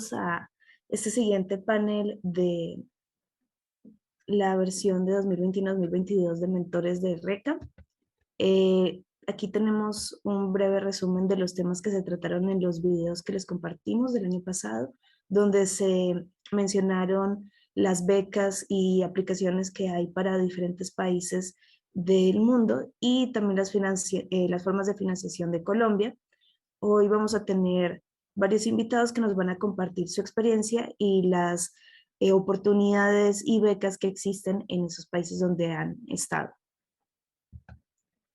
Bienvenidos a este siguiente panel de la versión de 2021-2022 de Mentores de RECA. Aquí tenemos un breve resumen de los temas que se trataron en los videos que les compartimos del año pasado, donde se mencionaron las becas y aplicaciones que hay para diferentes países del mundo y también las formas de financiación de Colombia. Hoy vamos a tener varios invitados que nos van a compartir su experiencia y las oportunidades y becas que existen en esos países donde han estado.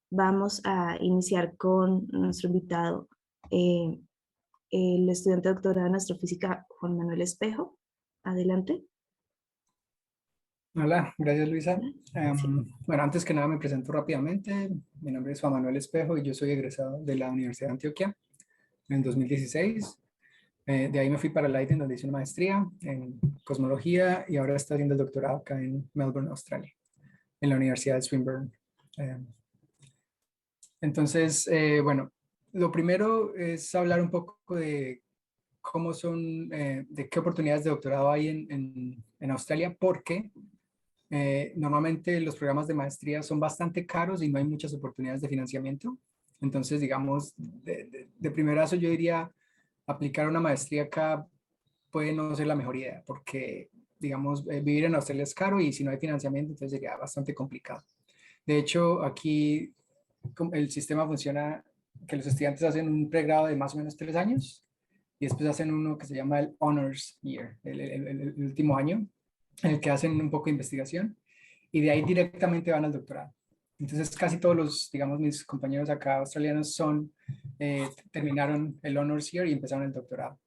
Vamos a iniciar con nuestro invitado, el estudiante doctorado en astrofísica Juan Manuel Espejo. Adelante. Hola, gracias Luisa. Sí. Bueno, antes que nada me presento rápidamente. Mi nombre es Juan Manuel Espejo y yo soy egresado de la Universidad de Antioquia en 2016. De ahí me fui para Leiden, donde hice una maestría en cosmología y ahora estoy haciendo el doctorado acá en Melbourne, Australia, en la Universidad de Swinburne. Entonces, bueno, lo primero es hablar un poco de cómo son, de qué oportunidades de doctorado hay en Australia, porque normalmente los programas de maestría son bastante caros y no hay muchas oportunidades de financiamiento. Entonces, digamos, de primerazo yo diría, aplicar una maestría acá puede no ser la mejor idea, porque, digamos, vivir en Australia es caro y si no hay financiamiento, entonces sería bastante complicado. De hecho, aquí el sistema funciona que los estudiantes hacen un pregrado de más o menos 3 años y después hacen uno que se llama el Honors Year, el último año, en el que hacen un poco de investigación y de ahí directamente van al doctorado. Entonces casi todos los, digamos, mis compañeros acá australianos terminaron el Honors Year y empezaron el doctorado.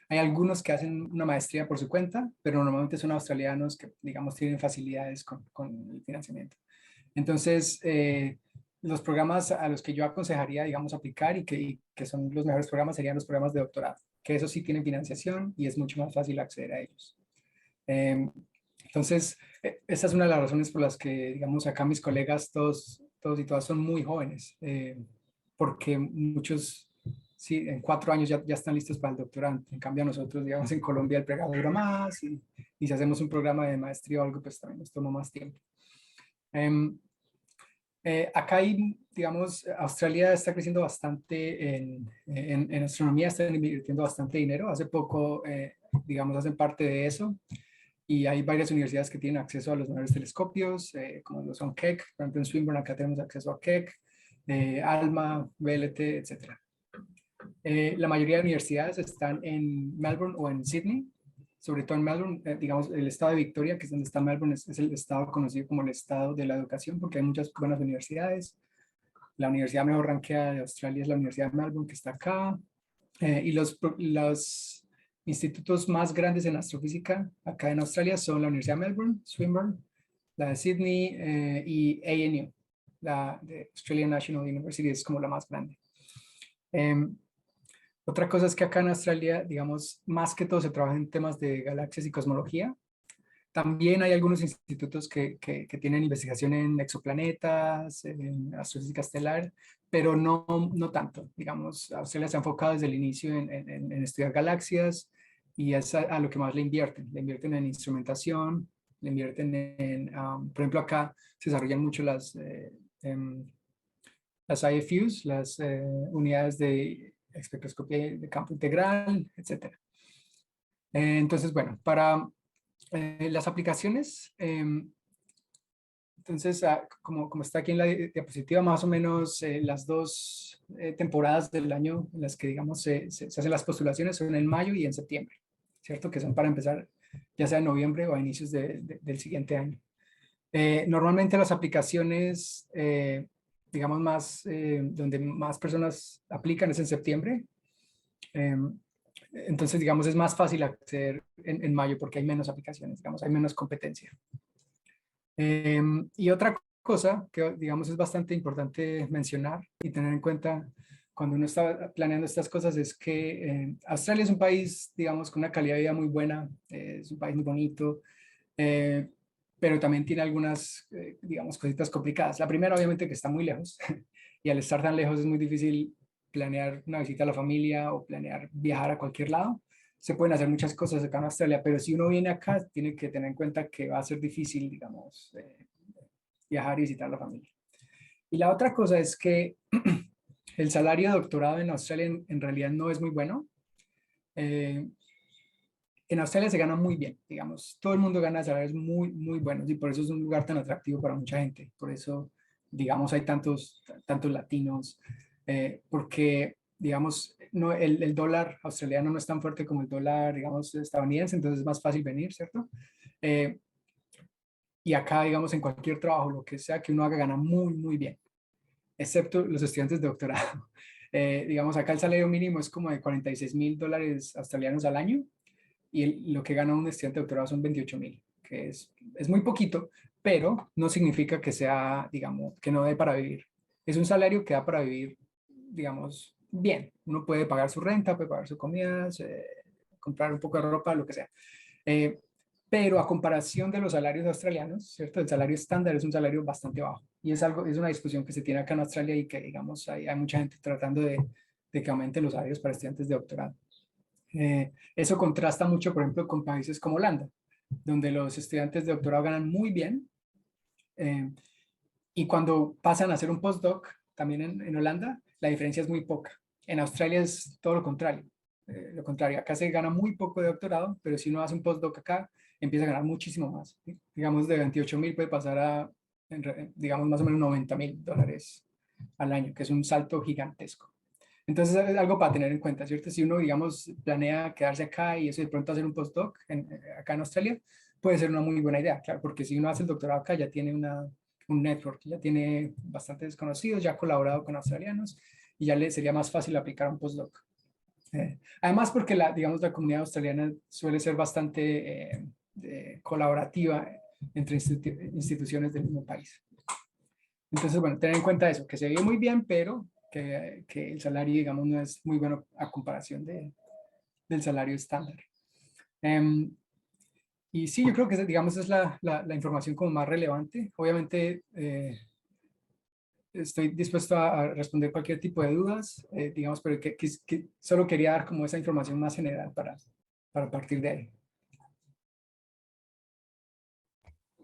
Hay algunos que hacen una maestría por su cuenta, pero normalmente son australianos que, digamos, tienen facilidades con el financiamiento. Entonces, los programas a los que yo aconsejaría, digamos, aplicar y que son los mejores programas serían los programas de doctorado, que eso sí tienen financiación y es mucho más fácil acceder a ellos. Entonces, esa es una de las razones por las que, digamos, acá mis colegas, todos y todas son muy jóvenes, porque muchos, sí, en 4 años ya están listos para el doctorado. En cambio, nosotros, digamos, en Colombia el pregrado dura más y si hacemos un programa de maestría o algo, pues también nos toma más tiempo. Acá hay, digamos, Australia está creciendo bastante en astronomía, están invirtiendo bastante dinero. Hace poco, digamos, hacen parte de eso. Y hay varias universidades que tienen acceso a los mejores telescopios, como lo son Keck. Por ejemplo, en Swinburne acá tenemos acceso a Keck, ALMA, VLT, etc. La mayoría de universidades están en Melbourne o en Sydney. Sobre todo en Melbourne, digamos, el estado de Victoria, que es donde está Melbourne, es el estado conocido como el estado de la educación, porque hay muchas buenas universidades. La universidad mejor ranqueada de Australia es la Universidad de Melbourne, que está acá. Y los institutos más grandes en astrofísica acá en Australia son la Universidad de Melbourne, Swinburne, la de Sydney y ANU, la de Australian National University, es como la más grande. Otra cosa es que acá en Australia, digamos, más que todo se trabaja en temas de galaxias y cosmología. También hay algunos institutos que tienen investigación en exoplanetas, en astrofísica estelar, pero no tanto. Digamos, Australia se ha enfocado desde el inicio en estudiar galaxias y es a lo que más le invierten. Le invierten en instrumentación, le invierten por ejemplo, acá se desarrollan mucho las IFUs, las unidades de espectroscopía de campo integral, etc. Entonces, bueno, para las aplicaciones, entonces, como está aquí en la diapositiva, más o menos las 2 temporadas del año en las que, digamos, se hacen las postulaciones son en mayo y en septiembre, ¿cierto? Que son para empezar ya sea en noviembre o a inicios del siguiente año. Normalmente las aplicaciones, digamos, donde más personas aplican es en septiembre. Entonces, digamos, es más fácil acceder en mayo porque hay menos aplicaciones, digamos, hay menos competencia. Y otra cosa que, digamos, es bastante importante mencionar y tener en cuenta cuando uno está planeando estas cosas es que Australia es un país, digamos, con una calidad de vida muy buena, es un país muy bonito, pero también tiene algunas, digamos, cositas complicadas. La primera, obviamente, que está muy lejos y al estar tan lejos es muy difícil planear una visita a la familia o planear viajar a cualquier lado. se pueden hacer muchas cosas acá en Australia, pero si uno viene acá, tiene que tener en cuenta que va a ser difícil, digamos, viajar y visitar a la familia. Y la otra cosa es que el salario de doctorado en Australia en realidad no es muy bueno. Eh, en Australia se gana muy bien, digamos, todo el mundo gana salarios muy, muy buenos y por eso es un lugar tan atractivo para mucha gente. Por eso, digamos, hay tantos latinos, porque, digamos, no, el dólar australiano no es tan fuerte como el dólar, digamos, estadounidense, entonces es más fácil venir, ¿cierto? Eh, y acá, digamos, en cualquier trabajo, lo que sea que uno haga, gana muy, muy bien, excepto los estudiantes de doctorado. Digamos, acá el salario mínimo es como de $46,000 australianos al año y lo que gana un estudiante de doctorado son 28,000, que es muy poquito, pero no significa que sea, digamos, que no dé para vivir. Es un salario que da para vivir, digamos, bien. Uno puede pagar su renta, puede pagar su comida, comprar un poco de ropa, lo que sea. Eh, pero a comparación de los salarios australianos, ¿cierto? El salario estándar es un salario bastante bajo. Y es una discusión que se tiene acá en Australia y que, digamos, hay mucha gente tratando de que aumenten los salarios para estudiantes de doctorado. Eso contrasta mucho, por ejemplo, con países como Holanda, donde los estudiantes de doctorado ganan muy bien, eh, y cuando pasan a hacer un postdoc, también en Holanda, la diferencia es muy poca. En Australia es todo lo contrario. Lo contrario, acá se gana muy poco de doctorado, pero si uno hace un postdoc acá, empieza a ganar muchísimo más. ¿Sí? Digamos, de 28,000 puede pasar a, digamos, más o menos $90,000 al año, que es un salto gigantesco. Entonces es algo para tener en cuenta, ¿cierto? Si uno, digamos, planea quedarse acá y eso de pronto hacer un postdoc acá en Australia, puede ser una muy buena idea, claro, porque si uno hace el doctorado acá ya tiene un network, ya tiene bastantes desconocidos, ya ha colaborado con australianos y ya le sería más fácil aplicar un postdoc. Además, porque digamos, la comunidad australiana suele ser bastante colaborativa entre instituciones del mismo país. Entonces, bueno, tener en cuenta eso, que se vive muy bien, pero que el salario, digamos, no es muy bueno a comparación del salario estándar. Em, y sí, yo creo que, digamos, es la información como más relevante. Obviamente, estoy dispuesto a responder cualquier tipo de dudas, digamos, pero que solo quería dar como esa información más general para partir de ahí.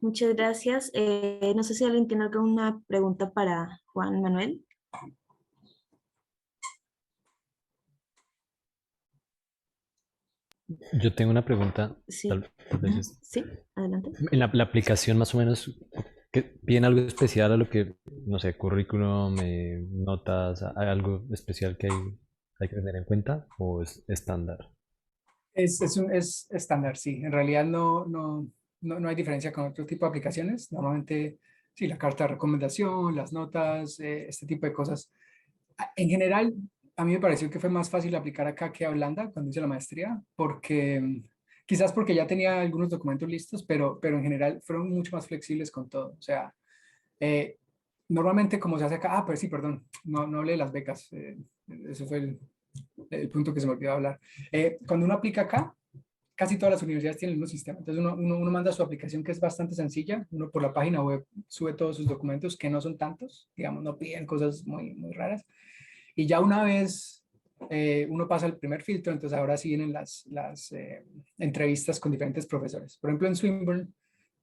Muchas gracias. No sé si alguien tiene alguna pregunta para Juan Manuel. Yo tengo una pregunta, Sí. tal vez Ujú. Sí, adelante. en la aplicación más o menos, ¿que piden algo especial a lo que, no sé, currículum, notas, hay algo especial que hay que tener en cuenta o es estándar? Es estándar, sí. En realidad no hay diferencia con otro tipo de aplicaciones. Normalmente, sí, la carta de recomendación, las notas, este tipo de cosas. En general, a mí me pareció que fue más fácil aplicar acá que a Holanda cuando hice la maestría, porque quizás porque ya tenía algunos documentos listos, pero en general fueron mucho más flexibles con todo. O sea, eh, normalmente como se hace acá, pues sí, perdón, no hablé de las becas, ese fue el punto que se me olvidó hablar. Cuando uno aplica acá, casi todas las universidades tienen el mismo sistema. Entonces uno manda su aplicación que es bastante sencilla, uno por la página web sube todos sus documentos que no son tantos, digamos, no piden cosas muy, muy raras. Y ya una vez uno pasa el primer filtro, entonces ahora sí vienen las entrevistas con diferentes profesores. Por ejemplo, en Swinburne,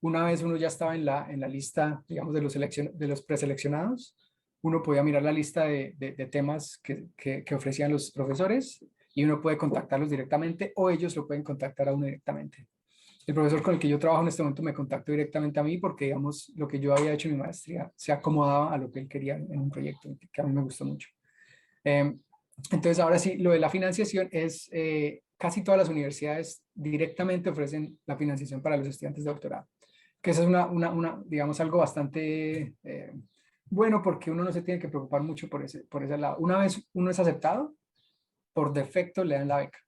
una vez uno ya estaba en la lista, digamos, de los preseleccionados, uno podía mirar la lista de temas que ofrecían los profesores y uno puede contactarlos directamente o ellos lo pueden contactar a uno directamente. El profesor con el que yo trabajo en este momento me contactó directamente a mí porque, digamos, lo que yo había hecho en mi maestría se acomodaba a lo que él quería en un proyecto que a mí me gustó mucho. Eh, entonces, ahora sí, lo de la financiación es, casi todas las universidades directamente ofrecen la financiación para los estudiantes de doctorado, que eso es digamos, algo bastante bueno porque uno no se tiene que preocupar mucho por ese lado. Una vez uno es aceptado, por defecto le dan la beca.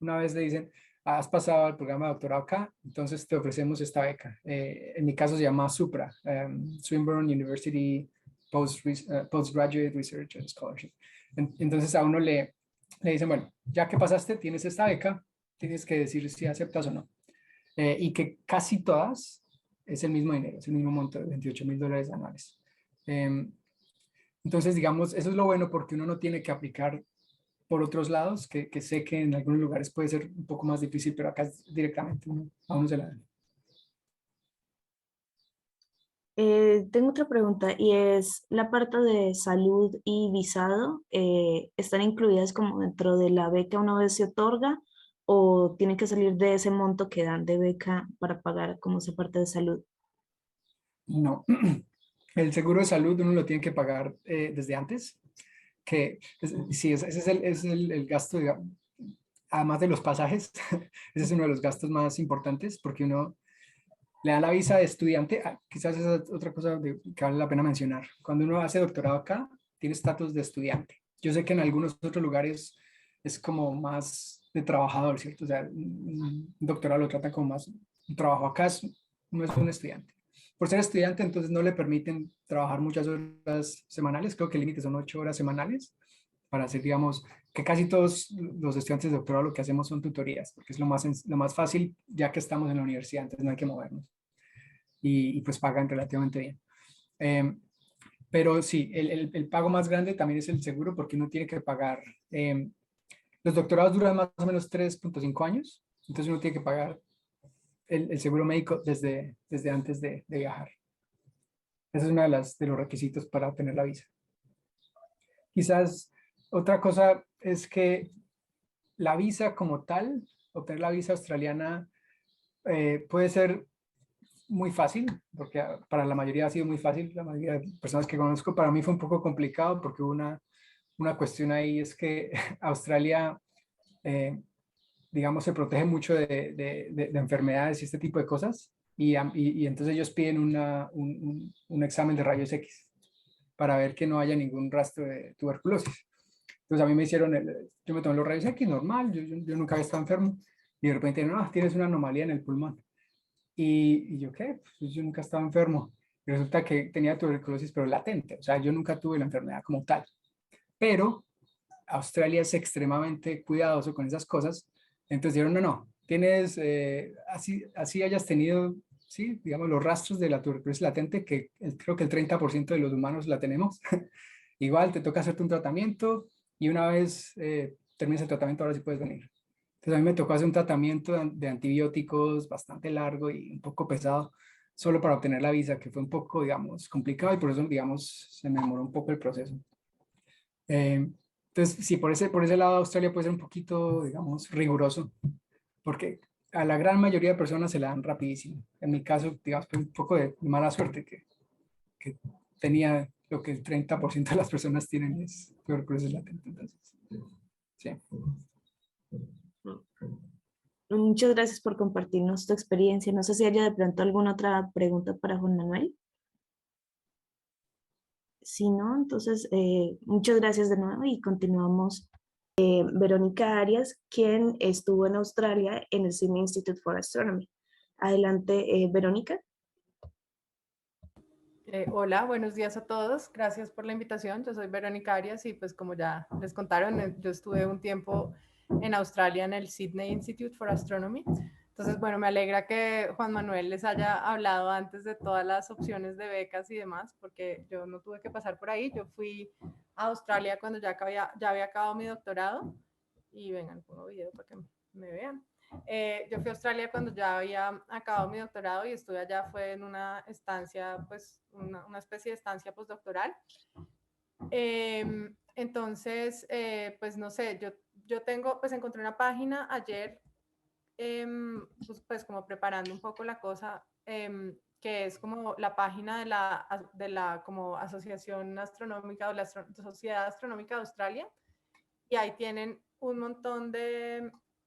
Una vez le dicen, has pasado al programa de doctorado acá, entonces te ofrecemos esta beca. En mi caso se llama SUPRA, Swinburne University Postgraduate Research and Scholarship. Entonces a uno le dicen, bueno, ya que pasaste, tienes esta beca, tienes que decir si aceptas o no. Y que casi todas es el mismo dinero, es el mismo monto de $28,000 anuales. Entonces, digamos, eso es lo bueno porque uno no tiene que aplicar por otros lados, que sé que en algunos lugares puede ser un poco más difícil, pero acá es directamente a uno se la dan. Tengo otra pregunta y es, ¿la parte de salud y visado están incluidas como dentro de la beca una vez se otorga o tiene que salir de ese monto que dan de beca para pagar como esa parte de salud? No, el seguro de salud uno lo tiene que pagar desde antes, sí, ese es el gasto, además de los pasajes, ese es uno de los gastos más importantes porque uno le da la visa de estudiante. Quizás esa es otra cosa que vale la pena mencionar. Cuando uno hace doctorado acá, tiene estatus de estudiante. Yo sé que en algunos otros lugares es como más de trabajador, ¿cierto? O sea, un doctorado lo tratan como más un trabajo. Acá no es un estudiante. Por ser estudiante, entonces no le permiten trabajar muchas horas semanales. Creo que el límite son 8 horas semanales para hacer, digamos, que casi todos los estudiantes de doctorado lo que hacemos son tutorías, porque es lo más fácil ya que estamos en la universidad, entonces no hay que movernos pues pagan relativamente bien. Pero sí, el pago más grande también es el seguro porque uno tiene que pagar. Los doctorados duran más o menos 3.5 años, entonces uno tiene que pagar el seguro médico desde antes de viajar. Ese es uno de los requisitos para obtener la visa. Quizás otra cosa es que la visa como tal, obtener la visa australiana puede ser muy fácil, porque para la mayoría ha sido muy fácil, la mayoría de personas que conozco, para mí fue un poco complicado porque hubo una cuestión ahí, es que Australia, eh, digamos, se protege mucho de enfermedades y este tipo de cosas, y entonces ellos piden un examen de rayos X para ver que no haya ningún rastro de tuberculosis. Entonces a mí me hicieron, yo me tomé los rayos X normal, yo nunca había estado enfermo, y de repente, no, tienes una anomalía en el pulmón. Y yo, ¿qué? Pues yo nunca estaba enfermo. Y resulta que tenía tuberculosis, pero latente. O sea, yo nunca tuve la enfermedad como tal. Pero Australia es extremadamente cuidadoso con esas cosas. Entonces dijeron, no, no, tienes, así hayas tenido, sí, digamos, los rastros de la tuberculosis latente, que creo que el 30% de los humanos la tenemos. Igual te toca hacerte un tratamiento y una vez termines el tratamiento, ahora sí puedes venir. Entonces a mí me tocó hacer un tratamiento de antibióticos bastante largo y un poco pesado, solo para obtener la visa, que fue un poco, digamos, complicado y por eso, digamos, se me demoró un poco el proceso. Entonces, sí, por ese lado Australia puede ser un poquito, digamos, riguroso, porque a la gran mayoría de personas se la dan rapidísimo. En mi caso, digamos, pues, un poco de mala suerte que tenía lo que el 30% de las personas tienen es tuberculosis latente. Entonces, sí. Muchas gracias por compartirnos tu experiencia. No sé si haya de pronto alguna otra pregunta para Juan Manuel. Si no, entonces muchas gracias de nuevo y continuamos. Verónica Arias, quien estuvo en Australia en el Sydney Institute for Astronomy. Adelante, Verónica. Hola, buenos días a todos. Gracias por la invitación. Yo soy Verónica Arias y pues como ya les contaron, yo estuve un tiempo en Australia en el Sydney Institute for Astronomy. Entonces, bueno, me alegra que Juan Manuel les haya hablado antes de todas las opciones de becas y demás, porque yo no tuve que pasar por ahí. Yo fui a Australia cuando ya había acabado mi doctorado. Y vengan, pongo video para que me vean. Yo fui a Australia cuando ya había acabado mi doctorado y estuve allá, fue en una estancia, pues una especie de estancia postdoctoral. Entonces, pues no sé, yo tengo, pues encontré una página ayer, pues como preparando un poco la cosa, que es como la página de la como Asociación Astronómica o la Sociedad Astronómica de Australia, y ahí tienen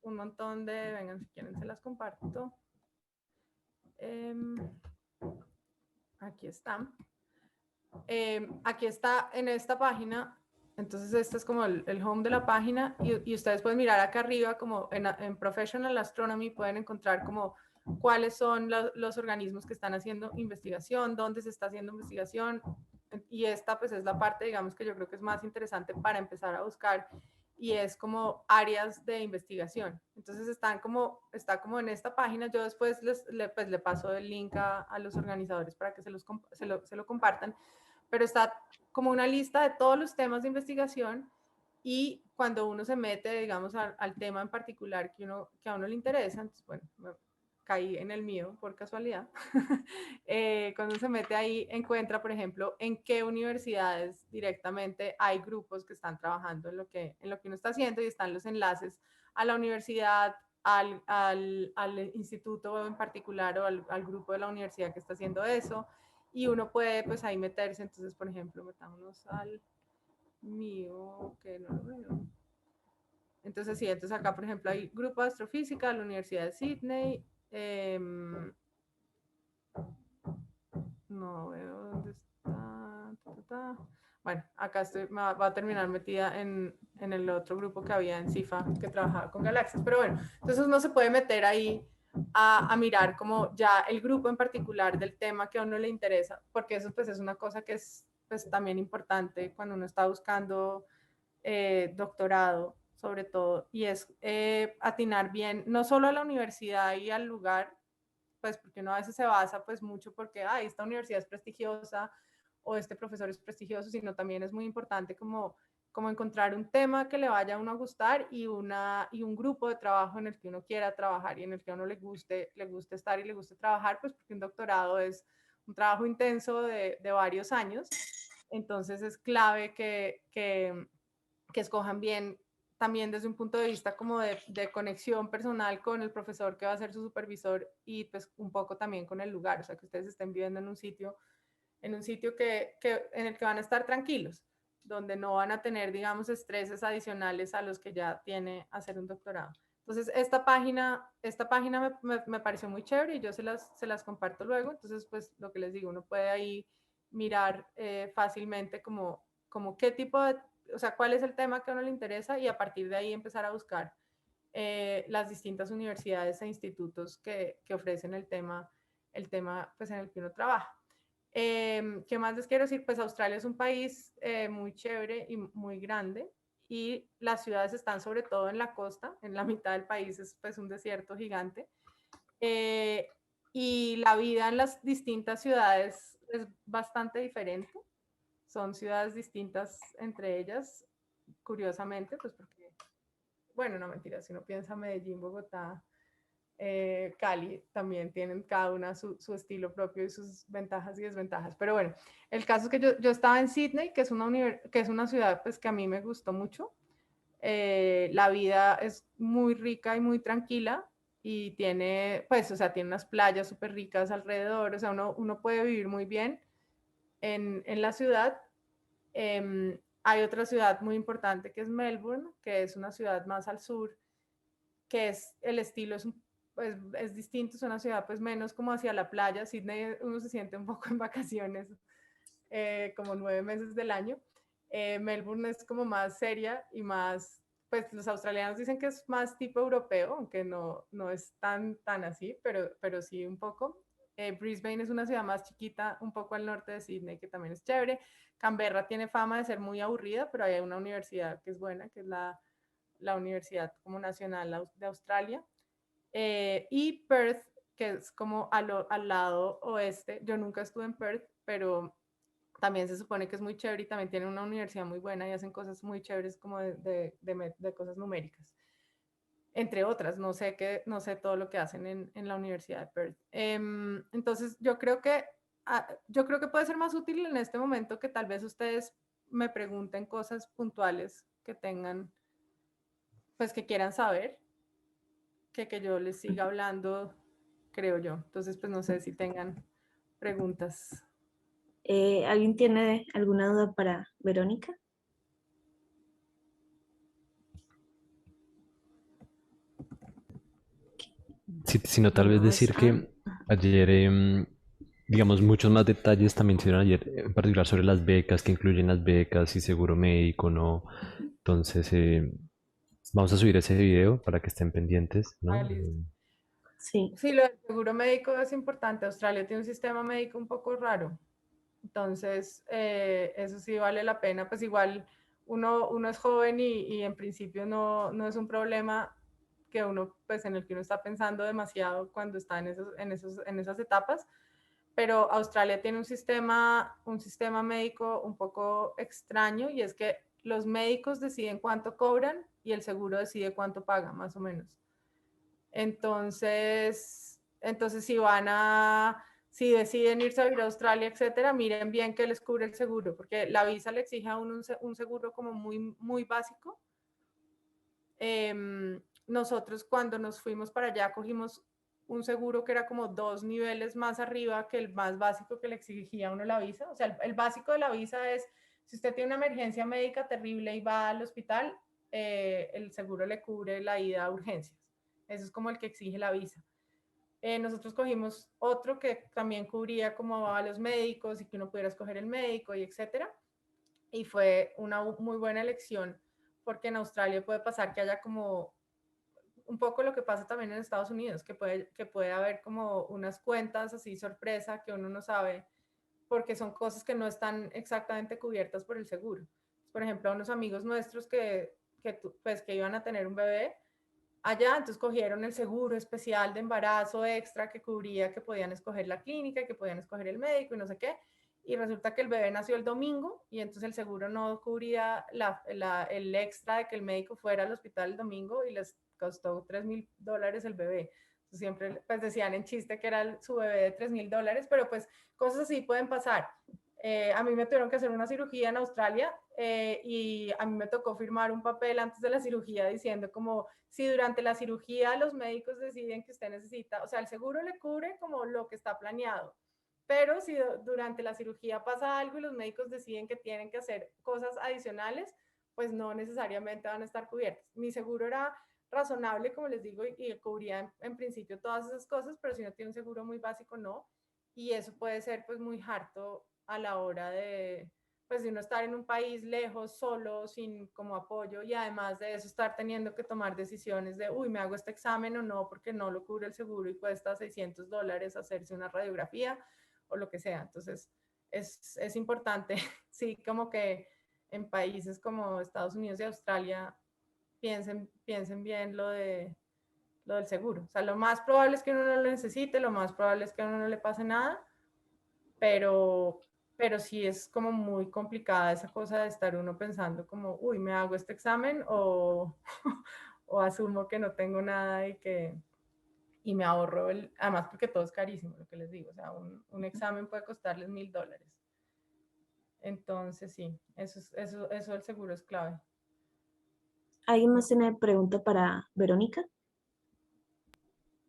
vengan, si quieren se las comparto. Aquí están. Aquí está en esta página. Entonces este es como el home de la página y ustedes pueden mirar acá arriba como en Professional Astronomy pueden encontrar como cuáles son los organismos que están haciendo investigación, dónde se está haciendo investigación, y esta pues es la parte, digamos, que yo creo que es más interesante para empezar a buscar, y es como áreas de investigación. Entonces está como en esta página. Yo después le paso el link a los organizadores para que se lo compartan, pero está como una lista de todos los temas de investigación Y cuando uno se mete, digamos, al tema en particular que a uno le interesa, entonces, bueno, caí en el mío por casualidad. Cuando se mete ahí, encuentra, por ejemplo, en qué universidades directamente hay grupos que están trabajando en lo que uno está haciendo, y están los enlaces a la universidad, al instituto en particular, o al grupo de la universidad que está haciendo eso, y uno puede pues ahí meterse. Entonces, por ejemplo, metámonos al mío, que no lo veo. Entonces, sí, entonces acá, por ejemplo, hay grupo de astrofísica, la Universidad de Sydney. No veo dónde está. Bueno, acá estoy, va a terminar metida en el otro grupo que había en CIFA, que trabajaba con galaxias. Pero bueno, entonces uno se puede meter ahí a mirar como ya el grupo en particular del tema que a uno le interesa, porque eso pues es una cosa que es pues también importante cuando uno está buscando doctorado, sobre todo, y es atinar bien, no solo a la universidad y al lugar, pues porque uno a veces se basa pues mucho porque esta universidad es prestigiosa o este profesor es prestigioso, sino también es muy importante como encontrar un tema que le vaya a uno a gustar, y un grupo de trabajo en el que uno quiera trabajar y en el que a uno le guste estar y le guste trabajar, pues porque un doctorado es un trabajo intenso de varios años. Entonces es clave que escojan bien, también desde un punto de vista como de conexión personal con el profesor que va a ser su supervisor, y pues un poco también con el lugar, o sea, que ustedes estén viviendo en un sitio en el que van a estar tranquilos, donde no van a tener, digamos, estreses adicionales a los que ya tiene hacer un doctorado. Entonces, esta página me pareció muy chévere, y yo se las comparto luego. Entonces, pues lo que les digo, uno puede ahí mirar fácilmente como qué tipo de, o sea, cuál es el tema que a uno le interesa, y a partir de ahí empezar a buscar las distintas universidades e institutos que ofrecen el tema pues, en el que uno trabaja. ¿Qué más les quiero decir? Pues Australia es un país muy chévere y muy grande, y las ciudades están sobre todo en la costa, en la mitad del país es pues un desierto gigante, y la vida en las distintas ciudades es bastante diferente. Son ciudades distintas entre ellas, curiosamente, pues porque, bueno, no mentira, si uno piensa Medellín, Bogotá, Cali, también tienen cada una su estilo propio y sus ventajas y desventajas. Pero bueno, el caso es que yo estaba en Sydney, que es una ciudad pues que a mí me gustó mucho. La vida es muy rica y muy tranquila, y tiene, pues, o sea, tiene unas playas súper ricas alrededor, o sea, uno puede vivir muy bien en la ciudad. Hay otra ciudad muy importante que es Melbourne, que es una ciudad más al sur, que es el estilo pues, es distinto, es una ciudad pues menos como hacia la playa. Sydney uno se siente un poco en vacaciones, como 9 meses del año. Melbourne es como más seria y más, pues los australianos dicen que es más tipo europeo, aunque no es tan así, pero sí un poco. Brisbane es una ciudad más chiquita, un poco al norte de Sydney, que también es chévere. Canberra tiene fama de ser muy aburrida, pero hay una universidad que es buena, que es la Universidad como Nacional de Australia. Y Perth, que es como al lado oeste. Yo nunca estuve en Perth, pero también se supone que es muy chévere, y también tiene una universidad muy buena y hacen cosas muy chéveres como de cosas numéricas, entre otras. No sé todo lo que hacen en la Universidad de Perth. Entonces yo creo que puede ser más útil en este momento que tal vez ustedes me pregunten cosas puntuales que tengan, pues que quieran saber, que yo les siga hablando, creo yo. Entonces, pues no sé si tengan preguntas. ¿Alguien tiene alguna duda para Verónica? Sino tal vez decir que ayer, digamos, muchos más detalles también se dieron ayer, en particular sobre las becas, que incluyen las becas y seguro médico, ¿no? Entonces, vamos a subir ese video para que estén pendientes, ¿no? Listo. Sí. Sí, lo del seguro médico es importante. Australia tiene un sistema médico un poco raro. Entonces, eso sí vale la pena. Pues igual uno es joven, y en principio no es un problema que uno, pues en el que uno está pensando demasiado cuando está en esas etapas. Pero Australia tiene un sistema médico un poco extraño, y es que los médicos deciden cuánto cobran y el seguro decide cuánto paga, más o menos. Entonces si deciden irse a vivir a Australia, etcétera, miren bien que les cubre el seguro, porque la visa le exige a uno un seguro como muy, muy básico. Nosotros cuando nos fuimos para allá cogimos un seguro que era como 2 niveles más arriba que el más básico que le exigía a uno la visa. O sea, el básico de la visa es, si usted tiene una emergencia médica terrible y va al hospital, el seguro le cubre la ida a urgencias. Eso es como el que exige la visa. Nosotros cogimos otro que también cubría como a los médicos y que uno pudiera escoger el médico y etcétera. Y fue una muy buena elección porque en Australia puede pasar que haya como un poco lo que pasa también en Estados Unidos, que puede haber como unas cuentas así sorpresa que uno no sabe porque son cosas que no están exactamente cubiertas por el seguro. Por ejemplo, a unos amigos nuestros pues, que iban a tener un bebé allá, entonces cogieron el seguro especial de embarazo extra que cubría que podían escoger la clínica, que podían escoger el médico y no sé qué, y resulta que el bebé nació el domingo y entonces el seguro no cubría el extra de que el médico fuera al hospital el domingo y les costó $3,000 el bebé. Siempre pues decían en chiste que era su bebé de $3,000, pero pues cosas así pueden pasar. A mí me tuvieron que hacer una cirugía en Australia y a mí me tocó firmar un papel antes de la cirugía diciendo como si durante la cirugía los médicos deciden que usted necesita, o sea, el seguro le cubre como lo que está planeado, pero si durante la cirugía pasa algo y los médicos deciden que tienen que hacer cosas adicionales, pues no necesariamente van a estar cubiertos. Mi seguro era razonable, como les digo, y cubría en principio todas esas cosas, pero si no tiene un seguro muy básico, no. Y eso puede ser pues muy harto a la hora pues de uno estar en un país lejos, solo, sin como apoyo y además de eso estar teniendo que tomar decisiones de, uy, me hago este examen o no porque no lo cubre el seguro y cuesta $600 hacerse una radiografía o lo que sea. Entonces, es importante, sí, como que en países como Estados Unidos y Australia piensen bien lo del seguro. O sea, lo más probable es que uno no lo necesite, lo más probable es que a uno no le pase nada, pero, pero sí es como muy complicada esa cosa de estar uno pensando como, uy, me hago este examen o, o asumo que no tengo nada y me ahorro además porque todo es carísimo, lo que les digo, o sea, un examen puede costarles $1,000. Entonces sí, eso del seguro es clave. ¿Alguien más tiene pregunta para Verónica?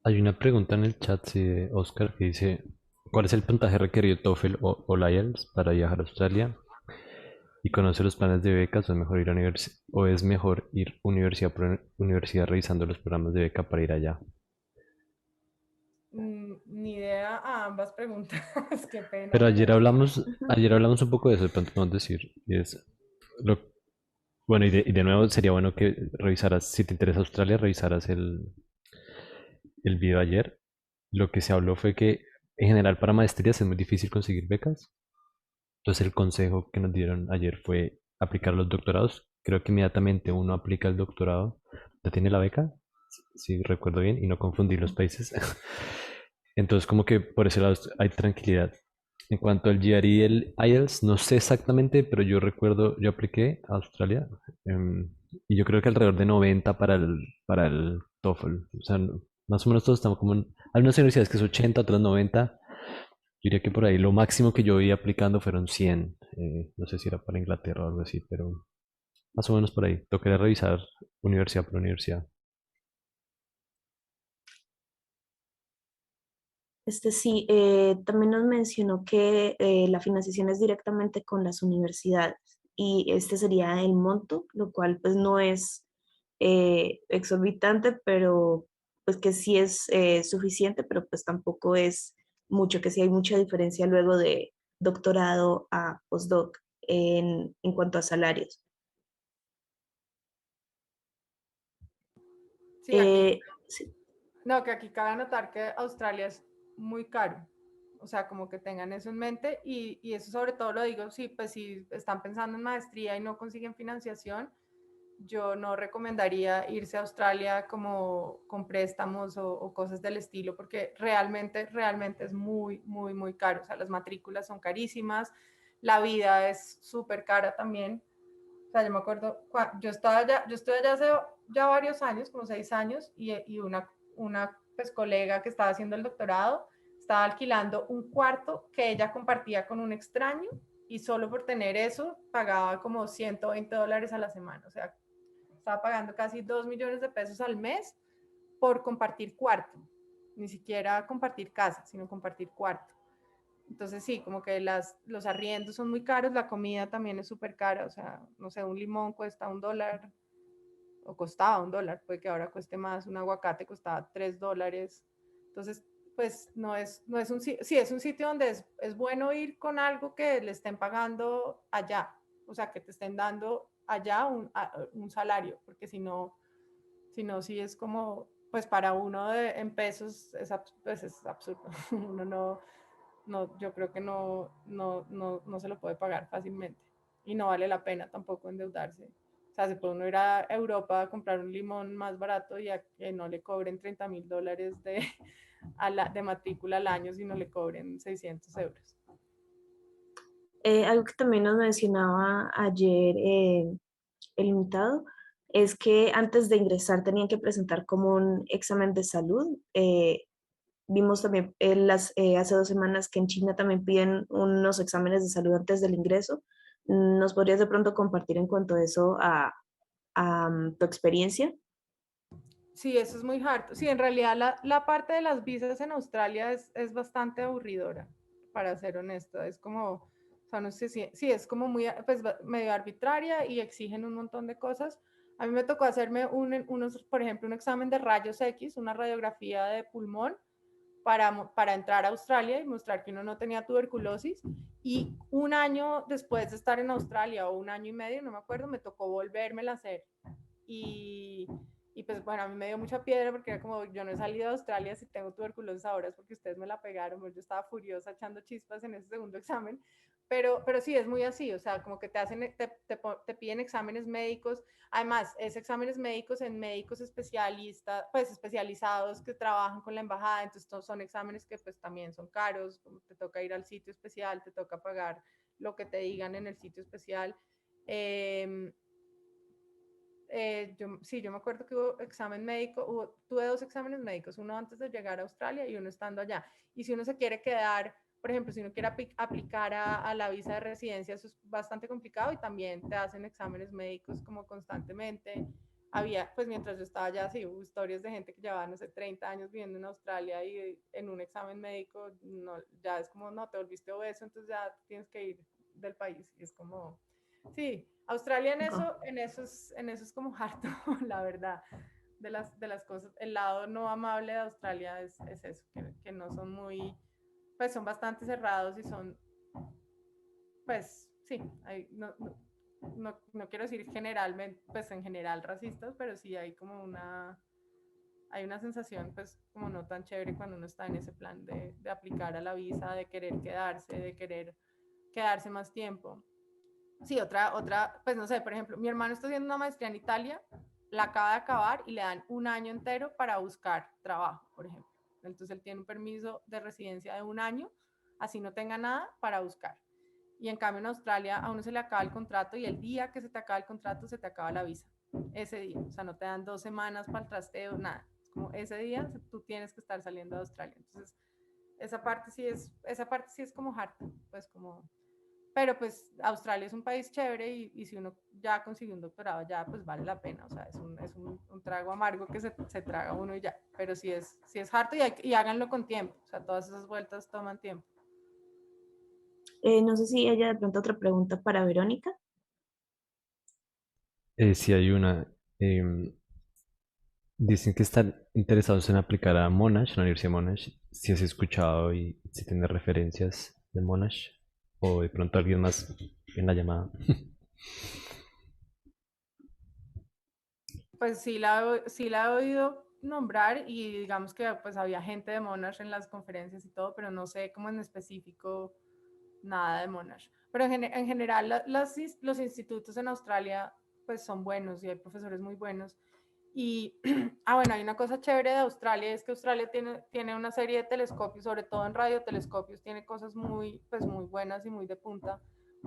Hay una pregunta en el chat, sí, de Oscar, que dice, ¿cuál es el puntaje requerido de TOEFL o IELTS para viajar a Australia? ¿Y conoce los planes de becas o es mejor ir a universidad por universidad revisando los programas de beca para ir allá? Ni idea a ambas preguntas, qué pena, Pero Verónica. Ujú. ayer hablamos un poco de eso, de pronto podemos decir, y es lo, bueno, y de nuevo sería bueno que revisaras, si te interesa Australia, revisaras el video ayer. Lo que se habló fue que en general para maestrías es muy difícil conseguir becas. Entonces el consejo que nos dieron ayer fue aplicar los doctorados. Creo que inmediatamente uno aplica el doctorado, ya tiene la beca, si recuerdo bien, y no confundir los países. Entonces como que por ese lado hay tranquilidad. En cuanto al GRE y el IELTS, no sé exactamente, pero yo recuerdo, yo apliqué a Australia y yo creo que alrededor de 90 para el TOEFL. O sea, más o menos todos estamos como hay unas universidades que es 80, otras 90. Yo diría que por ahí lo máximo que yo vi aplicando fueron 100. No sé si era para Inglaterra o algo así, pero más o menos por ahí. Tocaría revisar universidad por universidad. Sí, también nos mencionó que la financiación es directamente con las universidades y este sería el monto, lo cual pues no es exorbitante, pero pues que sí es suficiente, pero pues tampoco es mucho, que sí hay mucha diferencia luego de doctorado a postdoc en cuanto a salarios. Sí, aquí Sí. no, que aquí cabe anotar que Australia es muy caro. O sea, como que tengan eso en mente y eso sobre todo lo digo, sí, pues si están pensando en maestría y no consiguen financiación, yo no recomendaría irse a Australia como con préstamos o cosas del estilo, porque realmente es muy, muy, muy caro. O sea, las matrículas son carísimas, la vida es súper cara también. O sea, yo me acuerdo, yo estuve allá hace ya varios años, como 6 años, y una pues, colega que estaba haciendo el doctorado estaba alquilando un cuarto que ella compartía con un extraño y solo por tener eso pagaba como $120 a la semana. O sea, estaba pagando casi 2 millones de pesos al mes por compartir cuarto. Ni siquiera compartir casa, sino compartir cuarto. Entonces sí, como que los arriendos son muy caros, la comida también es súper cara, o sea, no sé, un limón cuesta $1 o costaba $1, puede que ahora cueste más, un aguacate costaba $3. Entonces, pues no es un sitio, sí, es un sitio donde es bueno ir con algo que le estén pagando allá, o sea, que te estén dando allá un salario, porque si no, sí es como, pues para uno en pesos pues es absurdo, uno yo creo que no se lo puede pagar fácilmente y no vale la pena tampoco endeudarse. O sea, se puede uno ir a Europa a comprar un limón más barato y a que no le cobren $30,000 de matrícula al año, sino le cobren 600 euros. Algo que también nos mencionaba ayer el invitado es que antes de ingresar tenían que presentar como un examen de salud. Vimos también hace 2 semanas que en China también piden unos exámenes de salud antes del ingreso. ¿Nos podrías de pronto compartir en cuanto a eso a tu experiencia? Sí, eso es muy harto. Sí, en realidad la parte de las visas en Australia es bastante aburridora, para ser honesta. Es como, o sea, no sé si, sí, es como muy, pues, medio arbitraria y exigen un montón de cosas. A mí me tocó hacerme por ejemplo, un examen de rayos X, una radiografía de pulmón para entrar a Australia y mostrar que uno no tenía tuberculosis. Y un año después de estar en Australia, o un año y medio, no me acuerdo, me tocó volvérmela a hacer. Y, y pues bueno, a mí me dio mucha piedra porque era como, yo no he salido de Australia, si tengo tuberculosis ahora es porque ustedes me la pegaron, yo estaba furiosa echando chispas en ese segundo examen, pero sí, es muy así, o sea, como que te piden exámenes médicos, además, es exámenes médicos en médicos especialistas, pues especializados que trabajan con la embajada, entonces son exámenes que pues también son caros, como te toca ir al sitio especial, te toca pagar lo que te digan en el sitio especial. Eh, yo me acuerdo que hubo examen médico, tuve 2 exámenes médicos, uno antes de llegar a Australia y uno estando allá. Y si uno se quiere quedar, por ejemplo, si uno quiere aplicar a la visa de residencia, eso es bastante complicado y también te hacen exámenes médicos como constantemente. Había, pues mientras yo estaba allá, sí, hubo historias de gente que llevaba, no sé, 30 años viviendo en Australia y en un examen médico no, ya es como, no, te volviste obeso, entonces ya tienes que ir del país. Y es como, sí, Australia en eso es como harto, la verdad, de las cosas. El lado no amable de Australia es eso, que no son muy, pues son bastante cerrados y son, pues sí, no quiero decir generalmente, pues en general racistas, pero sí hay como hay una sensación pues como no tan chévere cuando uno está en ese plan de aplicar a la visa, de querer quedarse, de querer quedarse más tiempo. Sí, pues no sé, por ejemplo, mi hermano está haciendo una maestría en Italia, la acaba de acabar y le dan un año entero para buscar trabajo, por ejemplo. Entonces él tiene un permiso de residencia de un año, así no tenga nada para buscar. Y en cambio en Australia a uno se le acaba el contrato y el día que se te acaba el contrato se te acaba la visa. Ese día, o sea, no te dan 2 semanas para el trasteo, nada. Es como ese día tú tienes que estar saliendo de Australia. Entonces, esa parte sí es como harta, pues como pero pues Australia es un país chévere y si uno ya consiguió un doctorado ya pues vale la pena, o sea, un trago amargo que se traga uno y ya, pero sí es harto y háganlo con tiempo, o sea, todas esas vueltas toman tiempo. No sé si haya de pronto otra pregunta para Verónica. Sí hay una. em, Dicen que están interesados en aplicar a Monash, la Universidad de Monash. Si has escuchado y si tienes referencias de Monash o de pronto alguien más en la llamada. Pues sí la he oído nombrar y digamos que pues había gente de Monash en las conferencias y todo, pero no sé cómo en específico nada de Monash. Pero en general los institutos en Australia pues son buenos y hay profesores muy buenos. Y, bueno, hay una cosa chévere de Australia, es que Australia tiene una serie de telescopios, sobre todo en radiotelescopios, tiene cosas muy, pues muy buenas y muy de punta,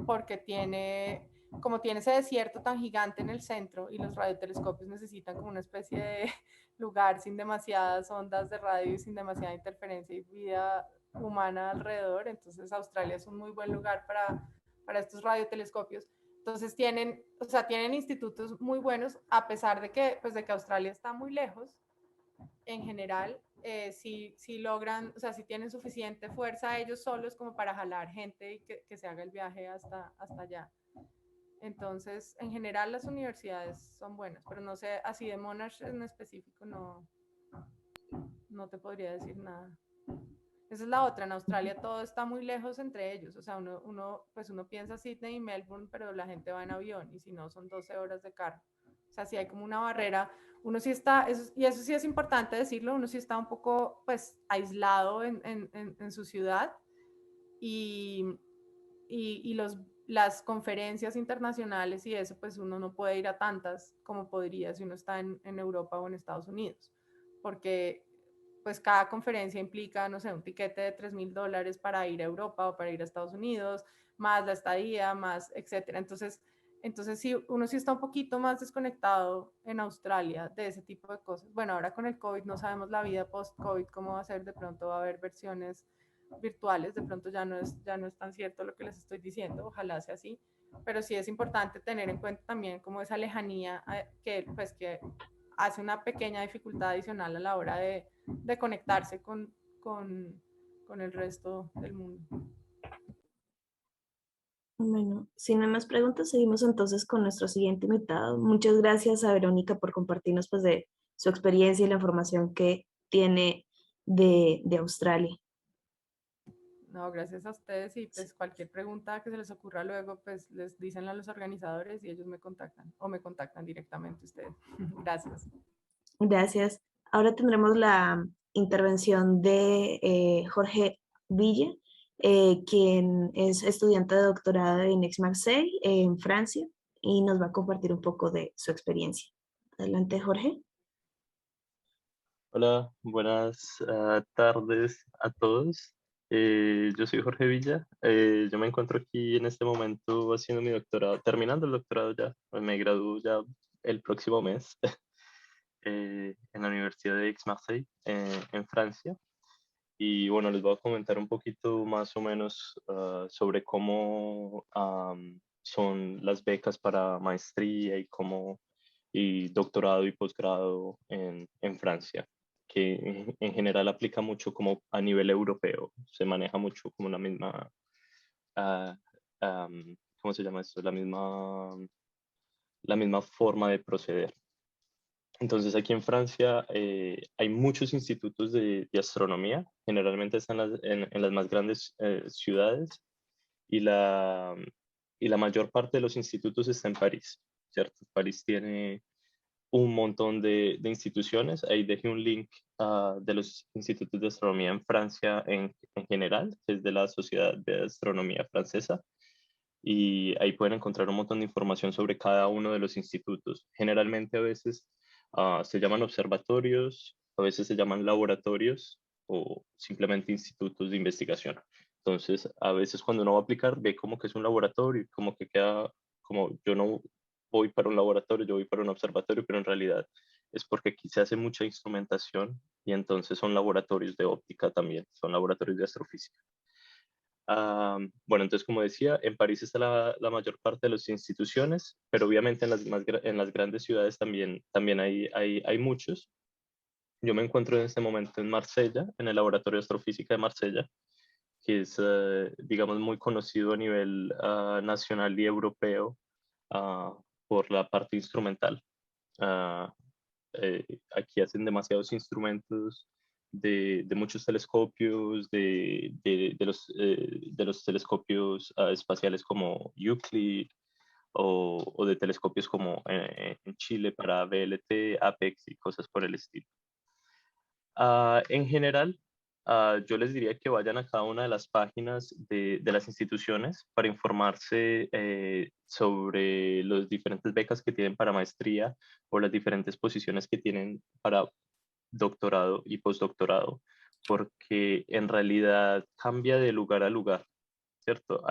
porque tiene, como tiene ese desierto tan gigante en el centro y los radiotelescopios necesitan como una especie de lugar sin demasiadas ondas de radio y sin demasiada interferencia y vida humana alrededor, entonces Australia es un muy buen lugar para estos radiotelescopios. Entonces tienen, o sea, tienen institutos muy buenos, a pesar de que, pues, de que Australia está muy lejos, en general, si logran, o sea, si tienen suficiente fuerza ellos solos como para jalar gente y que se haga el viaje hasta allá. Entonces, en general las universidades son buenas, pero no sé, así de Monash en específico no te podría decir nada. Esa es la otra, en Australia todo está muy lejos entre ellos, o sea, pues uno piensa Sydney y Melbourne, pero la gente va en avión y si no son 12 horas de carro. O sea, si hay como una barrera, uno sí está, y eso sí es importante decirlo, uno sí está un poco pues aislado en su ciudad y, las conferencias internacionales y eso, pues uno no puede ir a tantas como podría si uno está en Europa o en Estados Unidos, porque pues cada conferencia implica, no sé, un tiquete de $3,000 para ir a Europa o para ir a Estados Unidos, más la estadía, más etcétera. Entonces sí, uno sí está un poquito más desconectado en Australia de ese tipo de cosas. Bueno, ahora con el COVID no sabemos la vida post-COVID, cómo va a ser, de pronto va a haber versiones virtuales, de pronto ya no es tan cierto lo que les estoy diciendo, ojalá sea así, pero sí es importante tener en cuenta también como esa lejanía que hace una pequeña dificultad adicional a la hora de conectarse con el resto del mundo. Bueno, sin más preguntas, seguimos entonces con nuestro siguiente invitado. Muchas gracias a Verónica por compartirnos pues de su experiencia y la información que tiene de Australia. No, gracias a ustedes y pues cualquier pregunta que se les ocurra luego, pues les dicen a los organizadores y ellos me contactan o me contactan directamente ustedes. Gracias. Gracias. Ahora tendremos la intervención de Jorge Villa, quien es estudiante de doctorado en Aix-Marseille, en Francia, y nos va a compartir un poco de su experiencia. Adelante, Jorge. Hola, buenas tardes a todos. Yo soy Jorge Villa. Yo me encuentro aquí en este momento haciendo mi doctorado, terminando el doctorado ya. Me gradúo ya el próximo mes en la Universidad de Aix-Marseille, en Francia. Y bueno, les voy a comentar un poquito más o menos sobre cómo son las becas para maestría y doctorado y posgrado en Francia, que en general aplica mucho como a nivel europeo, se maneja mucho como la misma, ah, ¿cómo se llama esto? La misma forma de proceder. Entonces aquí en Francia hay muchos institutos de astronomía, generalmente están en las más grandes ciudades y la mayor parte de los institutos está en París, ¿cierto? París tiene un montón de instituciones. Ahí dejé un link de los institutos de astronomía en Francia en general, que es de la Sociedad de Astronomía Francesa. Y ahí pueden encontrar un montón de información sobre cada uno de los institutos. Generalmente a veces se llaman observatorios, a veces se llaman laboratorios o simplemente institutos de investigación. Entonces, a veces cuando uno va a aplicar, ve como que es un laboratorio, como que queda, como yo no voy para un laboratorio, yo voy para un observatorio, pero en realidad es porque aquí se hace mucha instrumentación y entonces son laboratorios de óptica también, son laboratorios de astrofísica. Bueno, entonces como decía, en París está la mayor parte de las instituciones, pero obviamente en las grandes ciudades también hay muchos. Yo me encuentro en este momento en Marsella, en el Laboratorio de Astrofísica de Marsella, que es, digamos, muy conocido a nivel nacional y europeo ah, por la parte instrumental. Ah, Aquí hacen demasiados instrumentos de muchos telescopios, de los telescopios espaciales como Euclid o de telescopios como en Chile para VLT, APEX y cosas por el estilo. En general, yo les diría que vayan a cada una de las páginas de las instituciones para informarse sobre las diferentes becas que tienen para maestría o las diferentes posiciones que tienen para doctorado y postdoctorado, porque en realidad cambia de lugar a lugar, ¿cierto?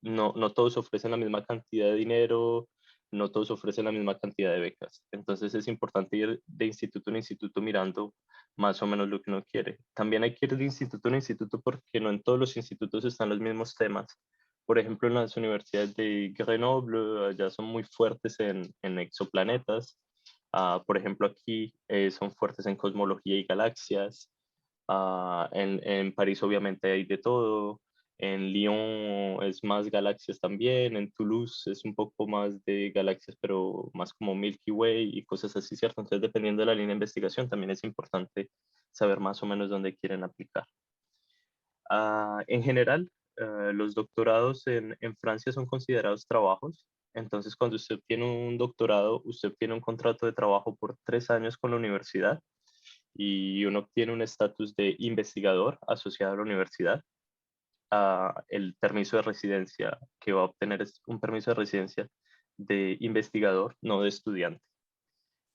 no todos ofrecen la misma cantidad de dinero, no todos ofrecen la misma cantidad de becas. Entonces es importante ir de instituto en instituto mirando más o menos lo que uno quiere. También hay que ir de instituto en instituto porque no en todos los institutos están los mismos temas. Por ejemplo, en las universidades de Grenoble ya son muy fuertes en exoplanetas. Por ejemplo, aquí son fuertes en cosmología y galaxias. En París obviamente hay de todo. En Lyon es más galaxias también. En Toulouse es un poco más de galaxias, pero más como Milky Way y cosas así, ¿cierto? Entonces, dependiendo de la línea de investigación, también es importante saber más o menos dónde quieren aplicar. En general, los doctorados en Francia son considerados trabajos. Entonces, cuando usted tiene un doctorado, usted tiene un contrato de trabajo por 3 años con la universidad y uno obtiene un estatus de investigador asociado a la universidad. El permiso de residencia que va a obtener es un permiso de residencia de investigador, no de estudiante.